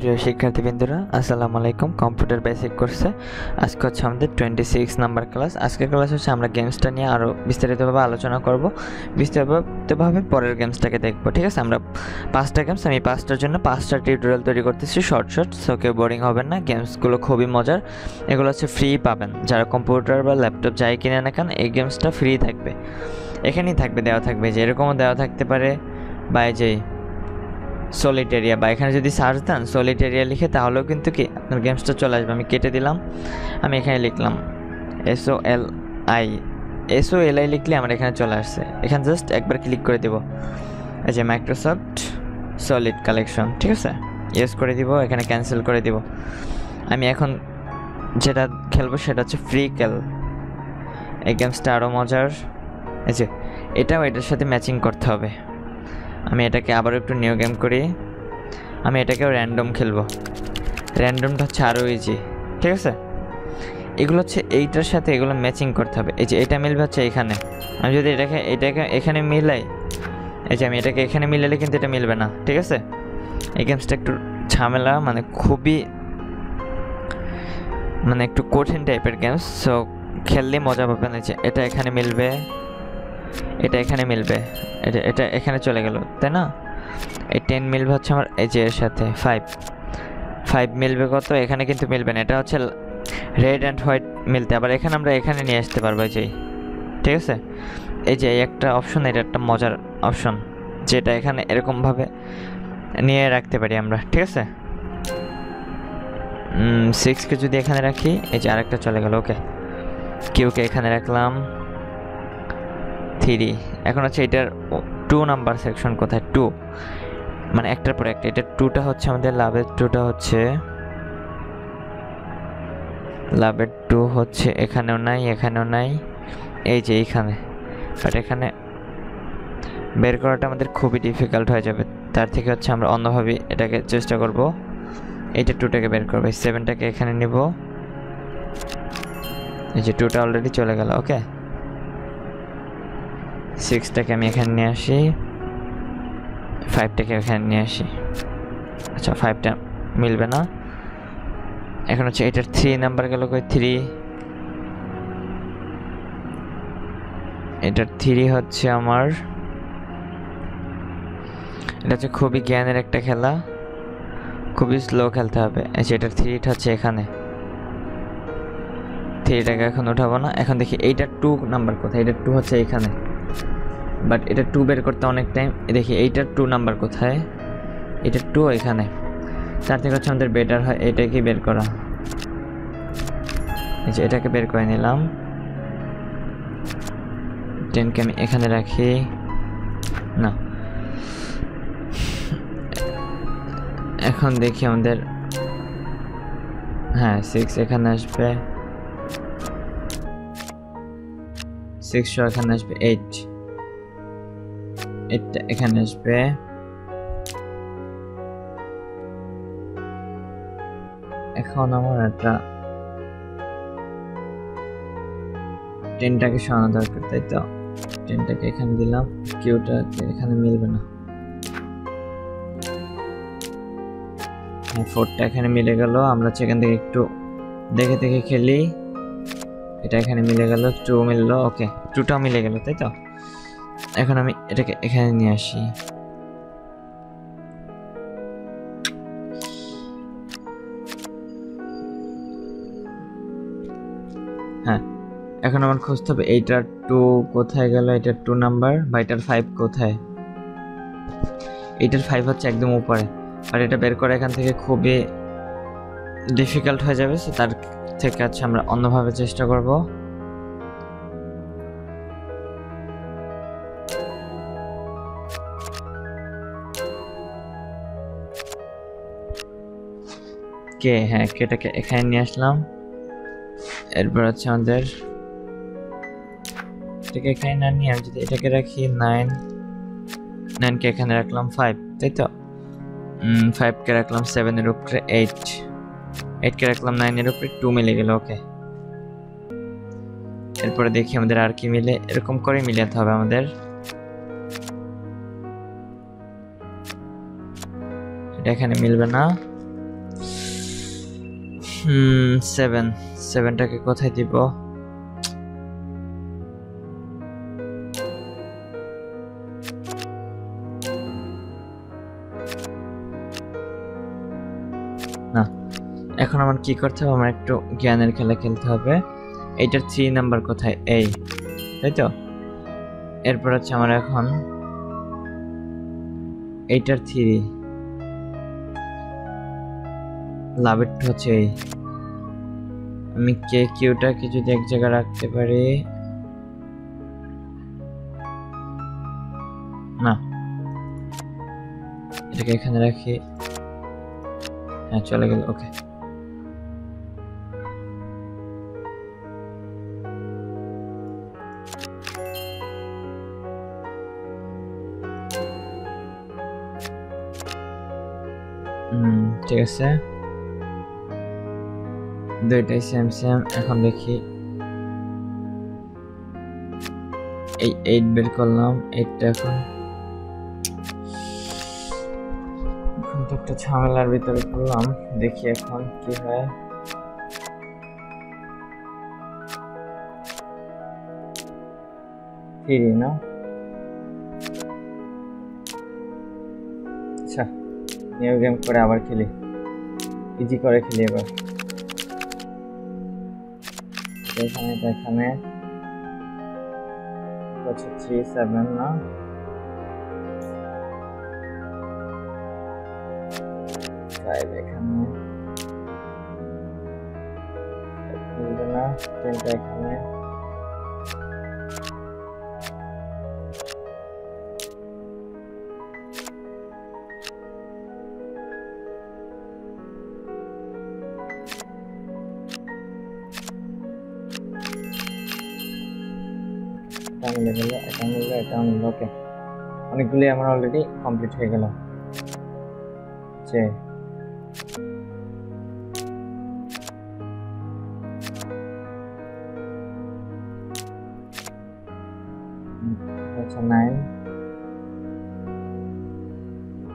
প্রিয় শিক্ষার্থীবৃন্দরা, আসসালামু আলাইকুম। কম্পিউটার বেসিক কোর্সে আজকে হচ্ছে আমাদের 26 নাম্বার ক্লাস। আজকের ক্লাস হচ্ছে আমরা গেমসটা নিয়ে আরও বিস্তারিতভাবে আলোচনা করব। বিস্তারিতভাবে পরের গেমসটাকে দেখব, ঠিক আছে? আমরা 5টা গেমস, আমি 5টার জন্য 5টা টিউটোরিয়াল তৈরি করতেছি, শর্ট সো কেউ বোরিং হবেন না। গেমসগুলো খুবই মজার, এগুলো হচ্ছে ফ্রি পাবেন। যারা কম্পিউটার বা ল্যাপটপ যাই কিনে না কেন, এই গেমসটা ফ্রি থাকবে, এখানেই থাকবে, দেওয়া থাকবে, যে এরকমও দেওয়া থাকতে পারে বা যে সলিটেরিয়া, বা এখানে যদি সার্চ দেন সলিটেরিয়া লিখে, তাহলেও কিন্তু কি আপনার গেমসটা চলে আসবে। আমি কেটে দিলাম, আমি এখানে লিখলাম SOLI লিখলে আমার এখানে চলে আসছে। এখানে জাস্ট একবার ক্লিক করে দেব, এই যে মাইক্রোসফট সলিড কালেকশন, ঠিক আছে, ইয়েস করে দিব, এখানে ক্যান্সেল করে দিব। আমি এখন যেটা খেলবো সেটা হচ্ছে ফ্রি খেল। এই গেমসটা আরও মজার। এই যে এটাও এটার সাথে ম্যাচিং করতে হবে। আমি এটাকে আবার একটু নিউ গেম করি, আমি এটাকেও র্যান্ডম খেলবো। র্যান্ডমটা হচ্ছে আরও ইজি, ঠিক আছে? এগুলো হচ্ছে এইটার সাথে এগুলো ম্যাচিং করতে হবে। এই যে এটা মিলবে হচ্ছে এখানে, আমি যদি এটাকে এখানে মিলাই, এই যে আমি এটাকে এখানে মিলালে কিন্তু এটা মিলবে না, ঠিক আছে? এই গেমসটা একটু ঝামেলা, মানে খুবই একটু কঠিন টাইপের গেমস। সো খেললে মজা পাবেন। এই যে এটা এখানে মিলবে, এটা এখানে মিলবে, এটা এখানে চলে গেল, তাই না? এই 10 মিলবে হচ্ছে আমার এই যে এর সাথে 5 মিলবে কত, এখানে কিন্তু মিলবে না। এটা হচ্ছে রেড অ্যান্ড হোয়াইট মিলতে, আবার এখানে আমরা এখানে নিয়ে আসতে পারবো, এই যে, ঠিক আছে? এই যে একটা অপশন, এটা একটা মজার অপশন, যেটা এখানে এরকমভাবে নিয়ে রাখতে পারি আমরা, ঠিক আছে? 6কে যদি এখানে রাখি, এই যে আরেকটা চলে গেল, ওকে। কিউকে এখানে রাখলাম, 3। এখন হচ্ছে এটার 2 নাম্বার সেকশন কোথায়? 2 মানে একটার পর একটা, এটা 2টা হচ্ছে আমাদের লাভের 2টা হচ্ছে লাভের 2 হচ্ছে এখানেও নাই, এখানেও নাই, এই যে এইখানে। বাট এখানে বের করাটা আমাদের খুবই ডিফিকাল্ট হয়ে যাবে, তার থেকে হচ্ছে আমরা অন্যভাবে এটাকে চেষ্টা করব। এইটা 2টাকে বের করবো, 7টাকে এখানে নিব, এই যে 2টা অলরেডি চলে গেল, ওকে। 6টাকে আমি এখানে নিয়ে আসি, 5টাকে এখানে নিয়ে আসি। আচ্ছা, 5টা মিলবে না। এখন হচ্ছে এটার 3 নাম্বার গেল কই? 3, এটার 3 হচ্ছে আমার, এটা হচ্ছে খুবই জ্ঞানের একটা খেলা, খুবই স্লো খেলতে হবে। এটার 3টা হচ্ছে এখানে, 3টাকে এখন উঠাবো না। এখন দেখি এইটার 2 নাম্বার কোথায়? এটার 2 হচ্ছে এখানে, বাট এটা 2 বের করতে অনেক টাইম। দেখি এইটার 2 নাম্বার কোথায়? এটার 2 এখানে। তার থেকে হচ্ছে আমাদের বেটার হয় এটাকে বের করা। এই যে এটাকে বের করে নিলাম, 10কে আমি এখানে রাখি, না। এখন দেখি আমাদের, হ্যাঁ 6 এখানে আসবে, 6 এখানে আসবে, 8টা এখানে আসবে। এখন আমার একটা 10টাকে সরানো দরকার, তাই তো? 10টাকে এখানে দিলাম, কিউটা এখানে মিলবে না, 4টা এখানে মিলে গেল। আমরা সেখান থেকে একটু দেখে দেখে খেলি, এটা এখানে মিলে গেল, 2 মিললো, ওকে, 2টাও মিলে গেল, তাই তো? এখন আমি এটাকে এখানে নিয়ে আসি, হ্যাঁ। এখন আমার খুঁজতে হবে এইটার 2 কোথায় গেল, এটার 2 নাম্বার, বা এটার 5 কোথায়? এটার 5 হচ্ছে একদম উপরে, আর এটা বের করা এখান থেকে খুবই ডিফিকাল্ট হয়ে যাবে। সো তার থেকে আছে আমরা অন্যভাবে চেষ্টা করব। হ্যাঁ, কেটাকে এখানে নিয়ে আসলাম। এরপর হচ্ছে আমাদের এটাকে এখানে না নিয়ে আমি যদি এটাকে রাখি 9কে এখানে রাখলাম 5, তাই তো? 5কে রাখলাম 7 এর উপরে, 8কে রাখলাম 9 এর উপরে, 2 মিলে গেল, ওকে। এরপরে দেখি আমাদের আর কি মিলে, এরকম করে মিলাতে হবে আমাদের। এটা এখানে মিলবে না, সেভেনটাকে কোথায় দিব? না, এখন আমার কি করতে হবে? আমার একটু জ্ঞানের খেলা খেলতে হবে। এইটার 3 নাম্বার কোথায়? এই, তাই তো। এরপর হচ্ছে আমার এখন এইটার 3, লাভের হচ্ছে এই। আমি কে কিউটাকে যদি এক জায়গায় রাখতে পারি, না এটাকে এখানে রাখি। হ্যাঁ, চলে গেল। ওকে, ঠিক আছে, দুইটাই সেম সেম। এখন দেখি, এই 8 বের করলাম, 8টা এখন তো একটা ঝামেলার ভিতরে পড়লাম। দেখি এখন কি হয়। না, আচ্ছা, নিউ গেম করে আবার খেলি, ইজি করে খেলি এবার। এখানে হচ্ছে 3 7 না, 5 এখানে না, 10টা এখানে, এটা মিলে। ওকে, অনেকগুলি আমার অলরেডি কমপ্লিট হয়ে গেল। যে আচ্ছা 9,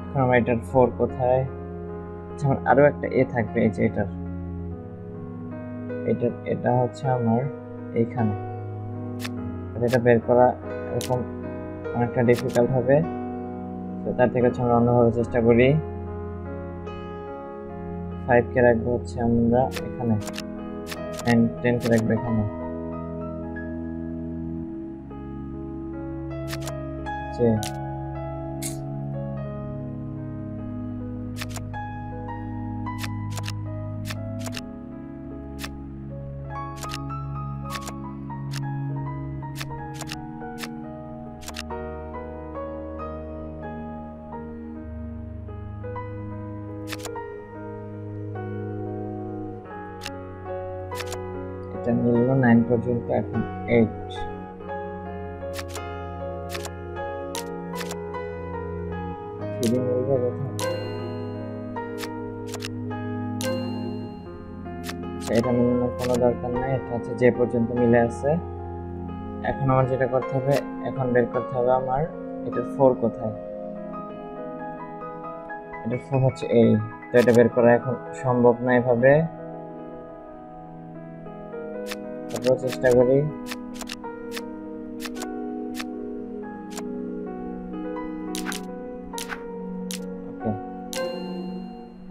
এখন আমার এটার 4 কোথায়? আচ্ছা, আমার আরো একটা এ থাকবে, এই যে এটা হচ্ছে আমার এইখানে। এটা বের করা এরকম অনেকটা ডিফিকাল্ট হবে, তো তার থেকে হচ্ছে আমরা অন্যভাবে চেষ্টা করি। 5 কে রাখবো হচ্ছে আমরা এখানে, 10 কে রাখবো এখানে। যে এটা মিললো 9 পর্যন্ত, এখন 8। মিলবে কোথায়? এটা মিলানোর কোনো দরকার নাই, এটা হচ্ছে যে পর্যন্ত মিলে আছে। এখন আমার যেটা করতে হবে, এখন বের করতে হবে আমার এটার 4 কোথায়। এটার 4 হচ্ছে এই, তো এটা বের করা এখন সম্ভব না এভাবে। তারপর চেষ্টা করি। ওকে,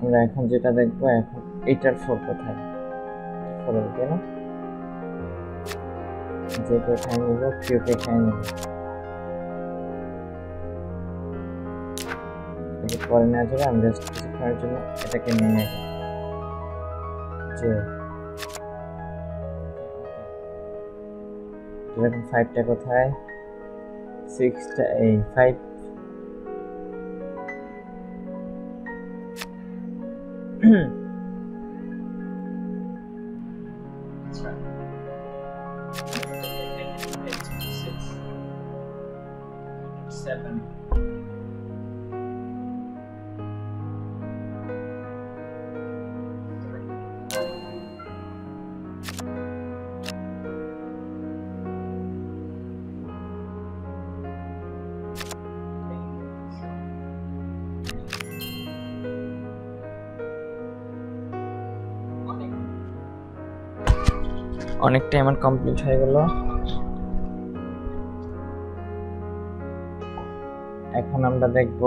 আমরা এখন যেটা দেখবো, এখন এইটার 4 কোথায়? 4 তাই না? যে কে খাই নিব, কিউ কে খাই নিব, পরে নেওয়া যাবে। আমি জাস্ট কিছুক্ষণের জন্য এটাকে নিয়ে নেব। যে এখন 5টা কোথায়? 6টা এই 5। অনেকটাই আমার কমপ্লিট হয়ে গেল। এখন আমরা দেখব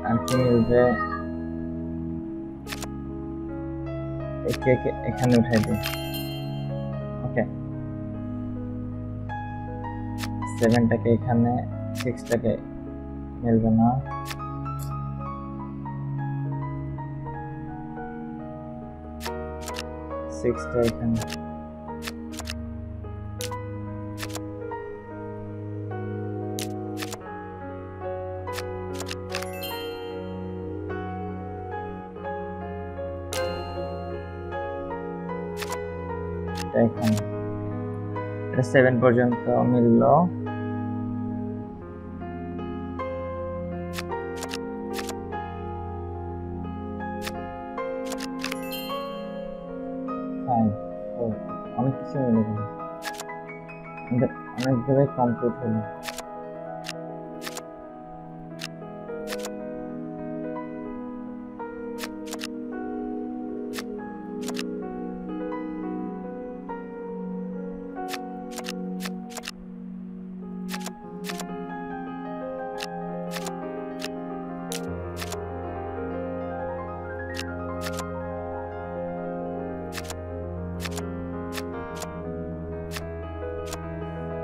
আর কি মিলবে। এখানে উঠাই দিই। ওকে, 7টাকে এখানে, 6টাকে মিলবে না। সিক্সটা এখানে, এখানে 7 পর্যন্ত মিলল। অনেক কিছু মিলে গেল, অনেক জায়গায় কমপ্লিট হলো।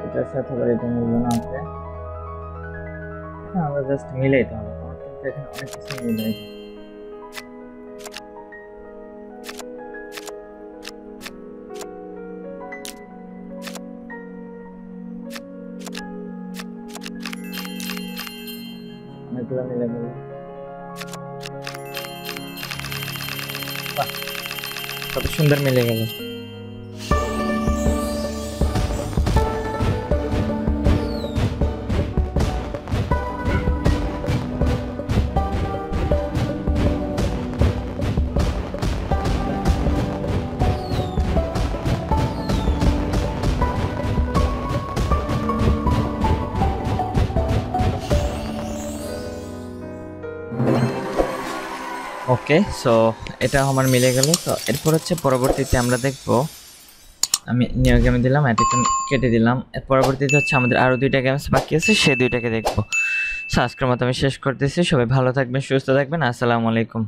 এটার সাথে আবার এটা মিলবে না। ওকে, আমরা জাস্ট মিলেই তো হবে। আমার কিন্তু এখানে অনেক কিছু মিলে গেছে। অনেকগুলো মিলে গেল। কত সুন্দর মিলে গেল। ওকে, সো এটা আমার মিলে গেল। তো এরপর হচ্ছে পরবর্তীতে আমরা দেখব, আমি নিউ গেমে দিলাম, এটাকে কেটে দিলাম। এর পরবর্তীতে হচ্ছে আমাদের আরও 2টা গেমস বাকি আছে, সেই 2টাকে দেখব। সো আজকের মতো আমি শেষ করতেছি। সবাই ভালো থাকবেন, সুস্থ থাকবেন। আসসালামু আলাইকুম।